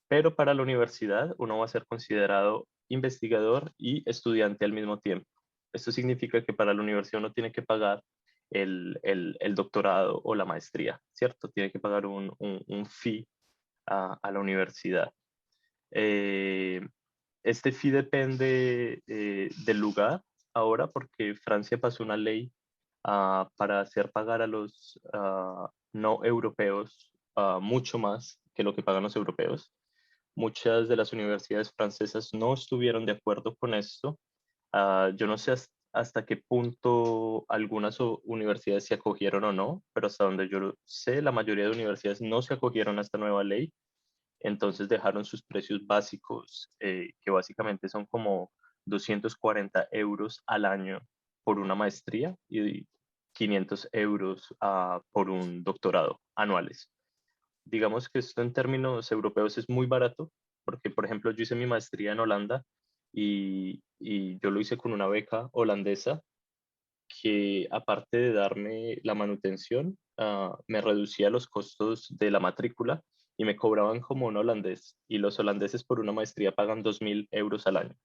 Pero para la universidad uno va a ser considerado investigador y estudiante al mismo tiempo. Esto significa que para la universidad uno tiene que pagar el doctorado o la maestría, ¿cierto? Tiene que pagar un fee a la universidad. Eh, este fee depende del lugar ahora porque Francia pasó una ley para hacer pagar a los no europeos mucho más que lo que pagan los europeos. Muchas de las universidades francesas no estuvieron de acuerdo con esto. Yo no sé hasta qué punto algunas universidades se acogieron o no, pero hasta donde yo sé, la mayoría de universidades no se acogieron a esta nueva ley. Entonces dejaron sus precios básicos, que básicamente son como 240 euros al año por una maestría y 500 euros por un doctorado anuales. Digamos que esto en términos europeos es muy barato, porque por ejemplo yo hice mi maestría en Holanda y yo lo hice con una beca holandesa que aparte de darme la manutención, me reducía los costos de la matrícula y me cobraban como un holandés. Y los holandeses por una maestría pagan 2.000 euros al año.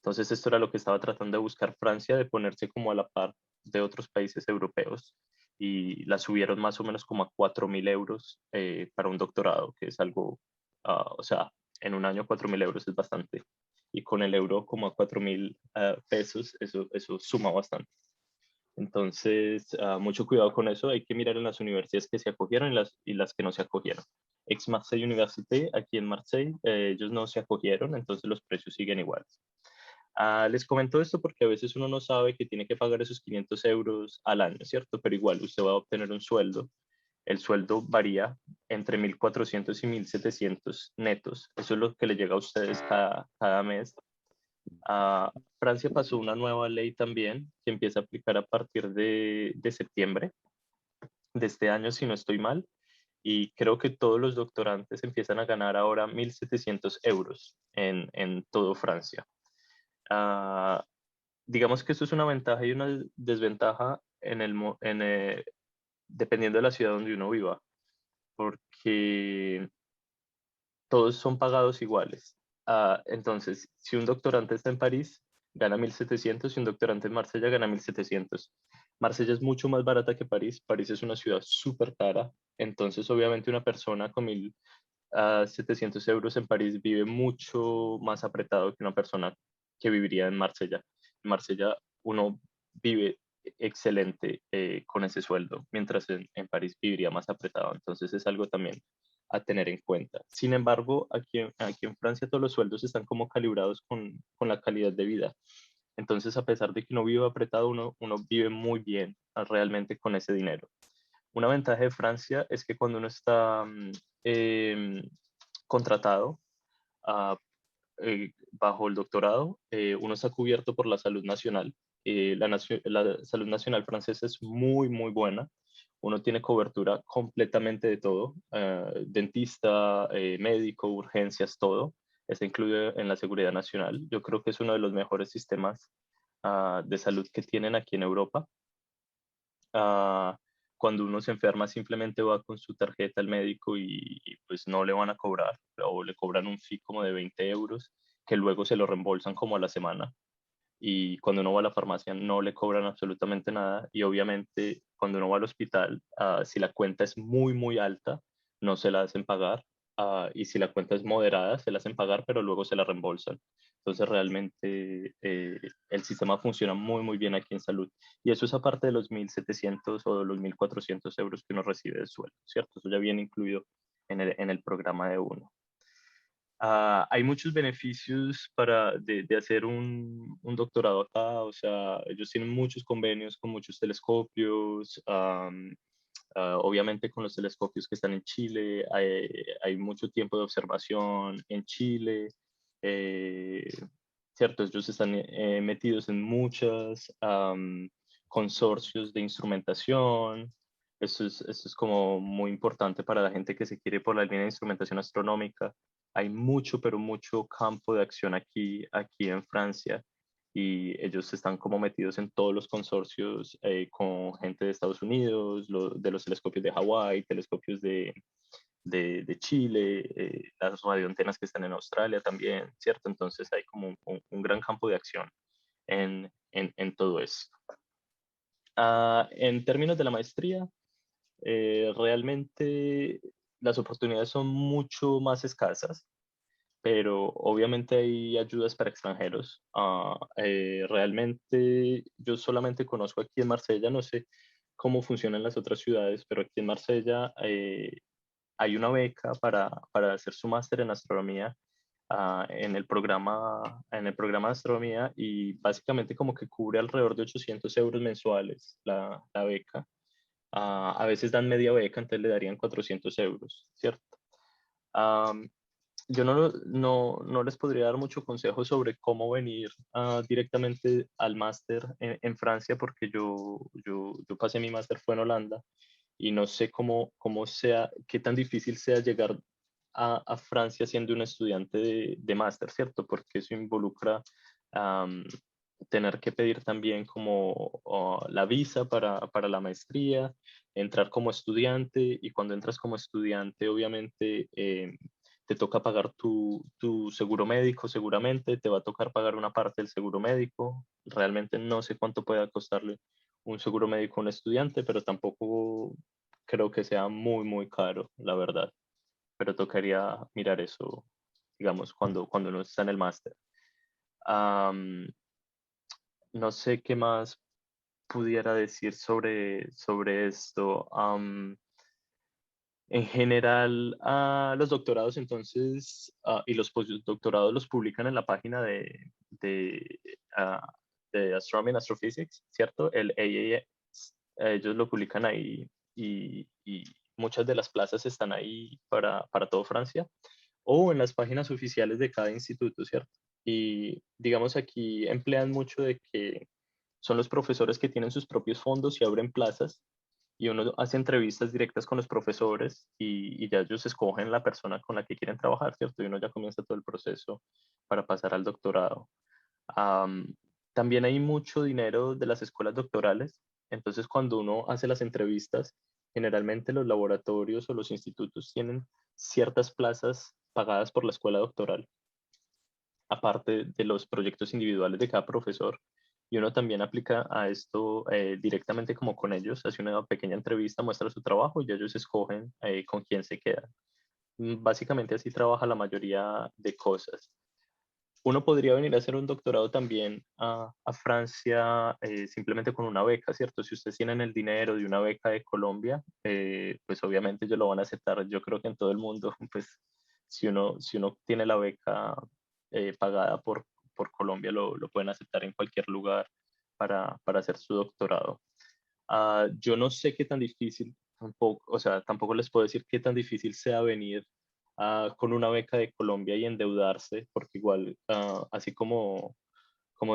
Entonces esto era lo que estaba tratando de buscar Francia, de ponerse como a la par de otros países europeos. Y la subieron más o menos como a 4.000 euros para un doctorado, que es algo, o sea, en un año 4.000 euros es bastante. Y con el euro como a 4.000 pesos, eso suma bastante. Entonces, mucho cuidado con eso. Hay que mirar en las universidades que se acogieron y las que no se acogieron. Aix-Marseille Université, aquí en Marseille, ellos no se acogieron, entonces los precios siguen iguales. Les comento esto porque a veces uno no sabe que tiene que pagar esos 500 euros al año, ¿cierto? Pero igual usted va a obtener un sueldo. El sueldo varía entre 1.400 y 1.700 netos. Eso es lo que le llega a ustedes cada mes. Francia pasó una nueva ley también que empieza a aplicar a partir de septiembre de este año, si no estoy mal, y creo que todos los doctorantes empiezan a ganar ahora 1.700 euros en todo Francia. Ah, digamos que esto es una ventaja y una desventaja dependiendo de la ciudad donde uno viva, porque todos son pagados iguales. Entonces, si un doctorante está en París, gana 1.700 y un doctorante en Marsella gana 1.700. Marsella es mucho más barata que París. París es una ciudad súper cara. Entonces, obviamente, una persona con 1.700 euros en París vive mucho más apretado que una persona que viviría en Marsella. En Marsella uno vive excelente con ese sueldo, mientras en París viviría más apretado. Entonces es algo también a tener en cuenta. Sin embargo, aquí en Francia todos los sueldos están como calibrados con la calidad de vida. Entonces, a pesar de que uno vive apretado, uno vive muy bien realmente con ese dinero. Una ventaja de Francia es que cuando uno está em, contratado ah, bajo el doctorado, uno está cubierto por la salud nacional. La salud nacional francesa es muy, muy buena. Uno tiene cobertura completamente de todo, dentista, médico, urgencias, todo. Está incluido en la seguridad nacional. Yo creo que es uno de los mejores sistemas de salud que tienen aquí en Europa. Ah, Cuando uno se enferma simplemente va con su tarjeta al médico y pues no le van a cobrar o le cobran un fee como de 20 euros que luego se lo reembolsan como a la semana y cuando uno va a la farmacia no le cobran absolutamente nada y obviamente cuando uno va al hospital, si la cuenta es muy, muy alta, no se la hacen pagar. Y si la cuenta es moderada, se la hacen pagar, pero luego se la reembolsan. Entonces, realmente el sistema funciona muy, muy bien aquí en salud. Y eso es aparte de los 1.700 o de los 1.400 euros que uno recibe de sueldo, ¿cierto? Eso ya viene incluido en el programa de uno. Hay muchos beneficios de hacer un doctorado acá, o sea, ellos tienen muchos convenios con muchos telescopios, obviamente con los telescopios que están en Chile, hay mucho tiempo de observación en Chile, eh, ¿cierto? Ellos están metidos en muchos consorcios de instrumentación. Eso es como muy importante para la gente que se quiere por la línea de instrumentación astronómica. Hay mucho, pero mucho campo de acción aquí en Francia y ellos están como metidos en todos los consorcios con gente de Estados Unidos, de los telescopios de Hawái, telescopios de Chile, las radioantenas que están en Australia también, ¿cierto? Entonces hay como un gran campo de acción en todo esto. En términos de la maestría, realmente las oportunidades son mucho más escasas, pero obviamente hay ayudas para extranjeros. Realmente yo solamente conozco aquí en Marsella, no sé cómo funcionan las otras ciudades, pero aquí en Marsella hay una beca para hacer su máster en astronomía en el programa de astronomía y básicamente como que cubre alrededor de 800 euros mensuales la beca. A veces dan media beca, entonces le darían 400 euros, ¿cierto? Yo no les podría dar mucho consejo sobre cómo venir directamente al máster en Francia porque yo pasé mi máster fue en Holanda y no sé cómo sea, qué tan difícil sea llegar a Francia siendo un estudiante de máster, ¿cierto? Porque eso involucra am, tener que pedir también como la visa para la maestría, entrar como estudiante y cuando entras como estudiante, obviamente te toca pagar tu seguro médico, seguramente te va a tocar pagar una parte del seguro médico. Realmente no sé cuánto pueda costarle un seguro médico a un estudiante, pero tampoco creo que sea muy, muy caro, la verdad. Pero tocaría mirar eso, digamos, cuando uno está en el máster. Am, no sé qué más pudiera decir sobre esto. En general, los doctorados entonces y los postdoctorados los publican en la página ah, de Astronomy and Astrophysics, ¿cierto? El AAS, ellos lo publican ahí y muchas de las plazas están ahí para todo Francia o en las páginas oficiales de cada instituto, ¿cierto? Y digamos aquí emplean mucho de que son los profesores que tienen sus propios fondos y abren plazas y uno hace entrevistas directas con los profesores y ya ellos escogen la persona con la que quieren trabajar, ¿cierto? Y uno ya comienza todo el proceso para pasar al doctorado. Am, También hay mucho dinero de las escuelas doctorales, entonces cuando uno hace las entrevistas, generalmente los laboratorios o los institutos tienen ciertas plazas pagadas por la escuela doctoral, aparte de los proyectos individuales de cada profesor. Y uno también aplica a esto directamente como con ellos, hace una pequeña entrevista, muestra su trabajo y ellos escogen con quién se quedan. Básicamente así trabaja la mayoría de cosas. Uno podría venir a hacer un doctorado también a Francia simplemente con una beca, ¿cierto? Si ustedes tienen el dinero de una beca de Colombia, pues obviamente ellos lo van a aceptar. Yo creo que en todo el mundo, pues si uno tiene la beca pagada por Colombia, lo pueden aceptar en cualquier lugar para hacer su doctorado. Yo no sé qué tan difícil, tampoco, o sea, tampoco les puedo decir qué tan difícil sea venir con una beca de Colombia y endeudarse, porque igual, así como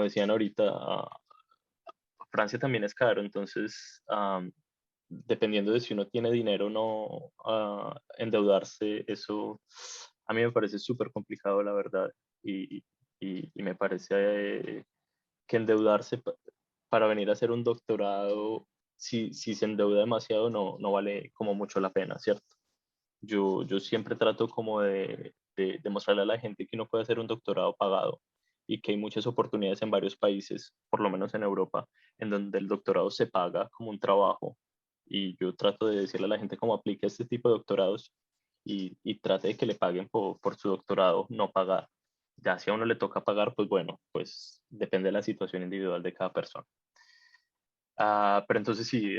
decían ahorita, Francia también es caro, entonces, dependiendo de si uno tiene dinero o no, endeudarse, eso a mí me parece súper complicado, la verdad, y me parece que endeudarse para venir a hacer un doctorado, si se endeuda demasiado, no vale como mucho la pena, ¿cierto? Yo siempre trato como de mostrarle a la gente que uno puede hacer un doctorado pagado y que hay muchas oportunidades en varios países, por lo menos en Europa, en donde el doctorado se paga como un trabajo Y yo trato de decirle a la gente cómo aplique este tipo de doctorados y trate de que le paguen por su doctorado, no pagar. Ya si a uno le toca pagar, pues bueno, pues depende de la situación individual de cada persona. Pero entonces sí,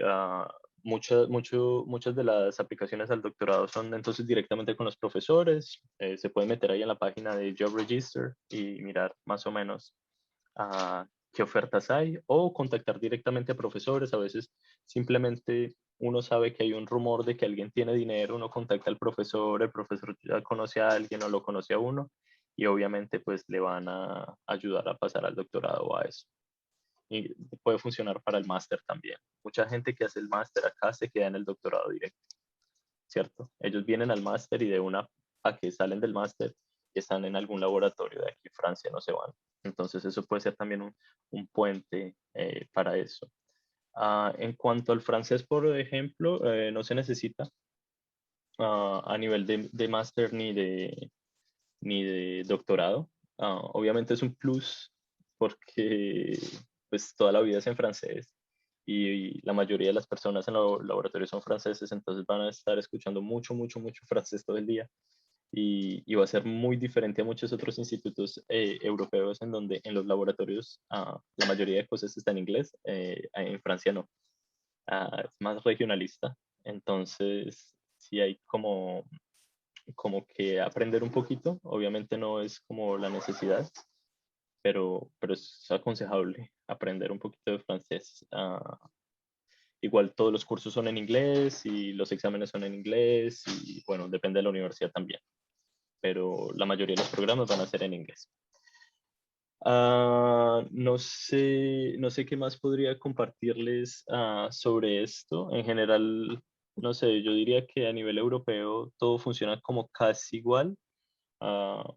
muchas de las aplicaciones al doctorado son entonces directamente con los profesores. Se puede meter ahí en la página de Job Register y mirar más o menos qué ofertas hay o contactar directamente a profesores. A veces simplemente uno sabe que hay un rumor de que alguien tiene dinero, uno contacta al profesor, el profesor ya conoce a alguien o lo conoce a uno y obviamente pues le van a ayudar a pasar al doctorado o a eso. Y puede funcionar para el máster también. Mucha gente que hace el máster acá se queda en el doctorado directo, ¿cierto? Ellos vienen al máster y de una a que salen del máster y están en algún laboratorio de aquí, Francia, no se van. Entonces eso puede ser también un puente para eso. En cuanto al francés, por ejemplo, no se necesita a nivel de máster ni de doctorado. Obviamente es un plus porque pues toda la vida es en francés y la mayoría de las personas en los laboratorios son franceses, entonces van a estar escuchando mucho francés todo el día y va a ser muy diferente a muchos otros institutos europeos en donde en los laboratorios la mayoría de cosas está en inglés, en Francia no. Es más regionalista, entonces sí hay como que aprender un poquito, obviamente no es como la necesidad, pero es aconsejable aprender un poquito de francés. Igual todos los cursos son en inglés y los exámenes son en inglés y bueno, depende de la universidad también, pero la mayoría de los programas van a ser en inglés. No sé qué más podría compartirles sobre esto. En general, no sé, yo diría que a nivel europeo todo funciona como casi igual. Ah,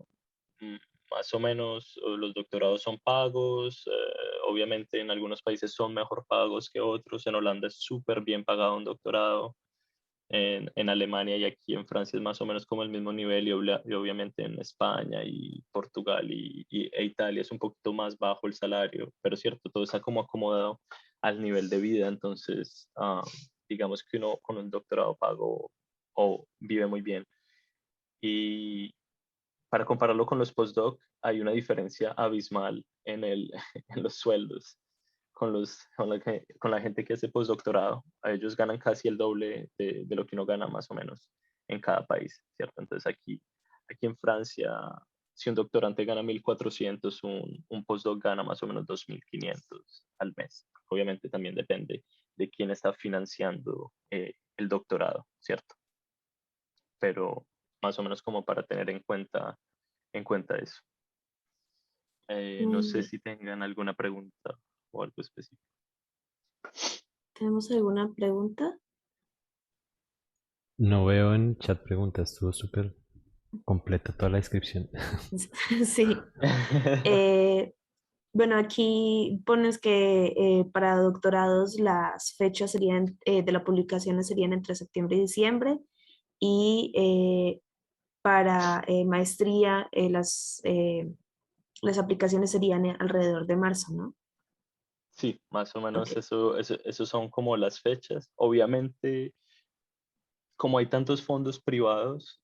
mm, Más o menos los doctorados son pagos, obviamente en algunos países son mejor pagos que otros, en Holanda es súper bien pagado un doctorado, en Alemania y aquí en Francia es más o menos como el mismo nivel y obviamente en España y Portugal e Italia es un poquito más bajo el salario, pero cierto, todo está como acomodado al nivel de vida, entonces digamos que uno con un doctorado pago o vive muy bien. Y, para compararlo con los postdoc, hay una diferencia abismal en los sueldos con la gente que hace postdoctorado. A ellos ganan casi el doble de lo que uno gana más o menos en cada país, ¿cierto? Entonces aquí en Francia, si un doctorante gana 1.400, un postdoc gana más o menos 2.500 al mes. Obviamente también depende de quién está financiando el doctorado, ¿cierto? Pero más o menos como para tener en cuenta eso. No sé Mm, si tengan alguna pregunta o algo específico. ¿Tenemos alguna pregunta? No veo en chat preguntas, estuvo súper completa toda la descripción. Sí. Eh, bueno, aquí pones que para doctorados las fechas serían de las publicaciones serían entre septiembre y diciembre y para maestría las aplicaciones serían alrededor de marzo, ¿no? Sí, más o Ok. menos eso son como las fechas. Obviamente, como hay tantos fondos privados,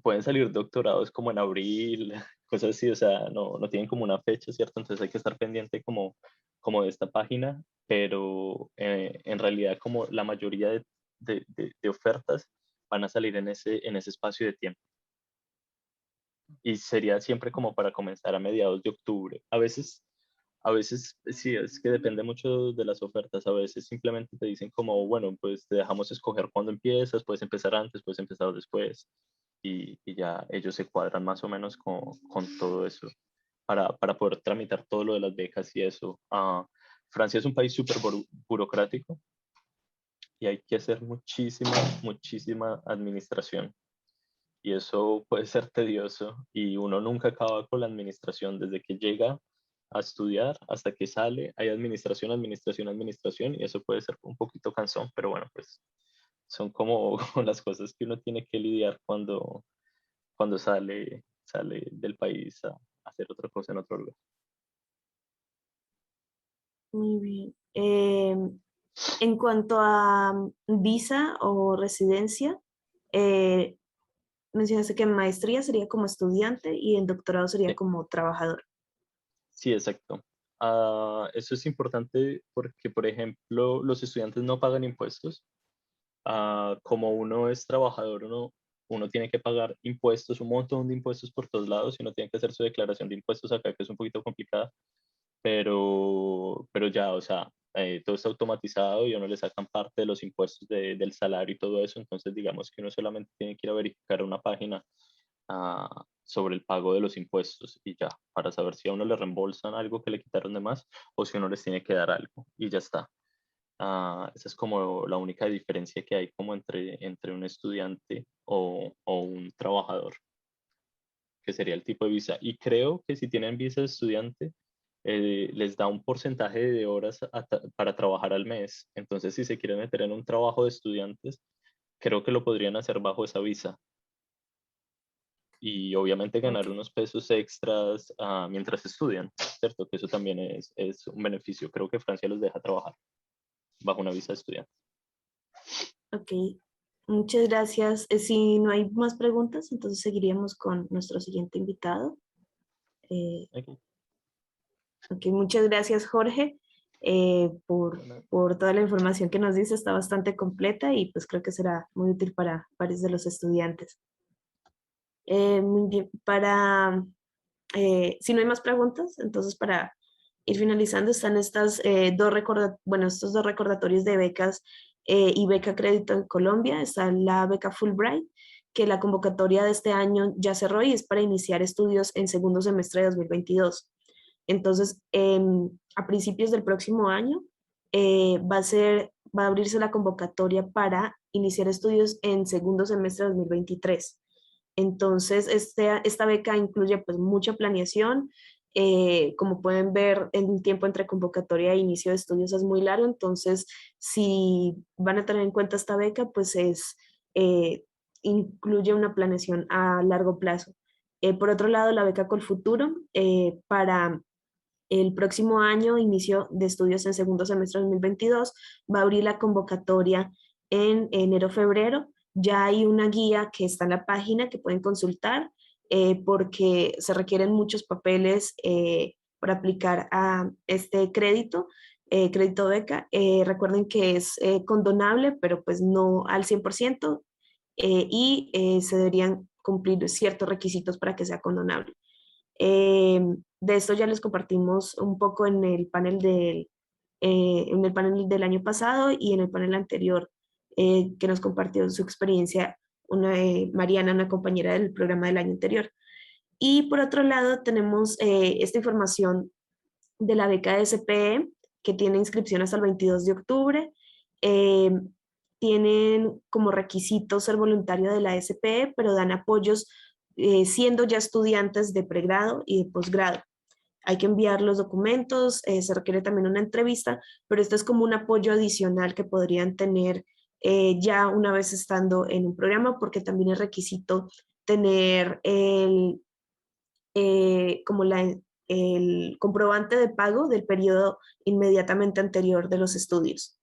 pueden salir doctorados como en abril, cosas así, o sea, no tienen como una fecha, ¿cierto? Entonces hay que estar pendiente como de esta página, pero en realidad como la mayoría de ofertas van a salir en ese espacio de tiempo. Y sería siempre como para comenzar a mediados de octubre. A veces sí, es que depende mucho de las ofertas. A veces simplemente te dicen como, bueno, pues te dejamos escoger cuándo empiezas, puedes empezar antes, puedes empezar después. Y ya ellos se cuadran más o menos con todo eso para poder tramitar todo lo de las becas y eso. Francia es un país súper burocrático y hay que hacer muchísima administración y eso puede ser tedioso y uno nunca acaba con la administración desde que llega a estudiar hasta que sale, hay administración y eso puede ser un poquito cansón, pero bueno, pues son como las cosas que uno tiene que lidiar cuando sale del país a hacer otra cosa en otro lugar. Muy bien. En cuanto a visa o residencia, eh, mencionaste que en maestría sería como estudiante y en doctorado sería Sí, como trabajador. sí, exacto. Eso es importante porque, por ejemplo, los estudiantes no pagan impuestos. Como uno es trabajador, uno tiene que pagar impuestos, un montón de impuestos por todos lados, y uno tiene que hacer su declaración de impuestos acá, que es un poquito complicada, pero ya, o sea, todo está automatizado y a uno le sacan parte de los impuestos del salario y todo eso, entonces digamos que uno solamente tiene que ir a verificar una página sobre el pago de los impuestos y ya, para saber si a uno le reembolsan algo que le quitaron de más o si uno les tiene que dar algo y ya está. Esa es como la única diferencia que hay como entre un estudiante o un trabajador, que sería el tipo de visa. Y creo que si tienen visa de estudiante, les da un porcentaje de horas para trabajar al mes. Entonces, si se quieren meter en un trabajo de estudiantes, creo que lo podrían hacer bajo esa visa. Y obviamente Ok, ganar unos pesos extras mientras estudian, ¿cierto? Que eso también es un beneficio. Creo que Francia los deja trabajar bajo una visa de estudiante. ok. Muchas gracias. Si no hay más preguntas, entonces seguiríamos con nuestro siguiente invitado. Eh, Ok. ok, muchas gracias, Jorge, Bueno, por toda la información que nos dice. Está bastante completa y pues creo que será muy útil para varios de los estudiantes. Muy bien, si no hay más preguntas, entonces para ir finalizando están estas estos dos recordatorios de becas y beca crédito en Colombia. Está la beca Fulbright, que la convocatoria de este año ya cerró y es para iniciar estudios en segundo semestre de 2022. Entonces, a principios del próximo año va a abrirse la convocatoria para iniciar estudios en segundo semestre de 2023. Entonces, esta beca incluye pues mucha planeación. Como pueden ver, el tiempo entre convocatoria e inicio de estudios es muy largo. Entonces, si van a tener en cuenta esta beca, pues incluye una planeación a largo plazo. Por otro lado, la beca Colfuturo para el próximo año, inicio de estudios en segundo semestre de 2022, va a abrir la convocatoria en enero-febrero. Ya hay una guía que está en la página que pueden consultar porque se requieren muchos papeles para aplicar a este crédito, crédito beca. Recuerden que es condonable, pero pues no al 100% se deberían cumplir ciertos requisitos para que sea condonable. De esto ya les compartimos un poco en el panel del año pasado y en el panel anterior que nos compartió su experiencia Mariana, una compañera del programa del año anterior. Y por otro lado tenemos esta información de la beca de SPE que tiene inscripción hasta el 22 de octubre. Eh, Tienen como requisito ser voluntario de la SPE, pero dan apoyos siendo ya estudiantes de pregrado y de posgrado. Hay que enviar los documentos, se requiere también una entrevista, pero esto es como un apoyo adicional que podrían tener ya una vez estando en un programa, porque también es requisito tener como el comprobante de pago del periodo inmediatamente anterior de los estudios.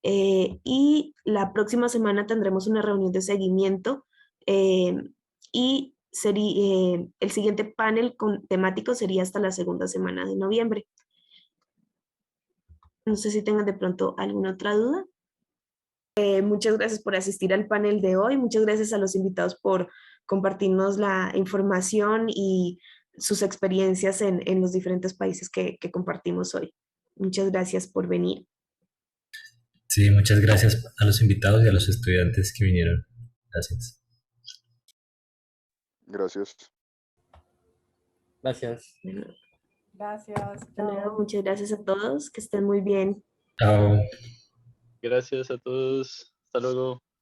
Y la próxima semana tendremos una reunión de seguimiento eh, y el siguiente panel temático sería hasta la segunda semana de noviembre. No sé si tengan de pronto alguna otra duda. Muchas gracias por asistir al panel de hoy. Muchas gracias a los invitados por compartirnos la información y sus experiencias en los diferentes países que compartimos hoy. Muchas gracias por venir. Sí, muchas gracias a los invitados y a los estudiantes que vinieron. Gracias. Gracias. gracias. Bueno, Gracias, hasta luego. chao. Muchas gracias a todos. Que estén muy bien. Chao. gracias a todos. Hasta luego.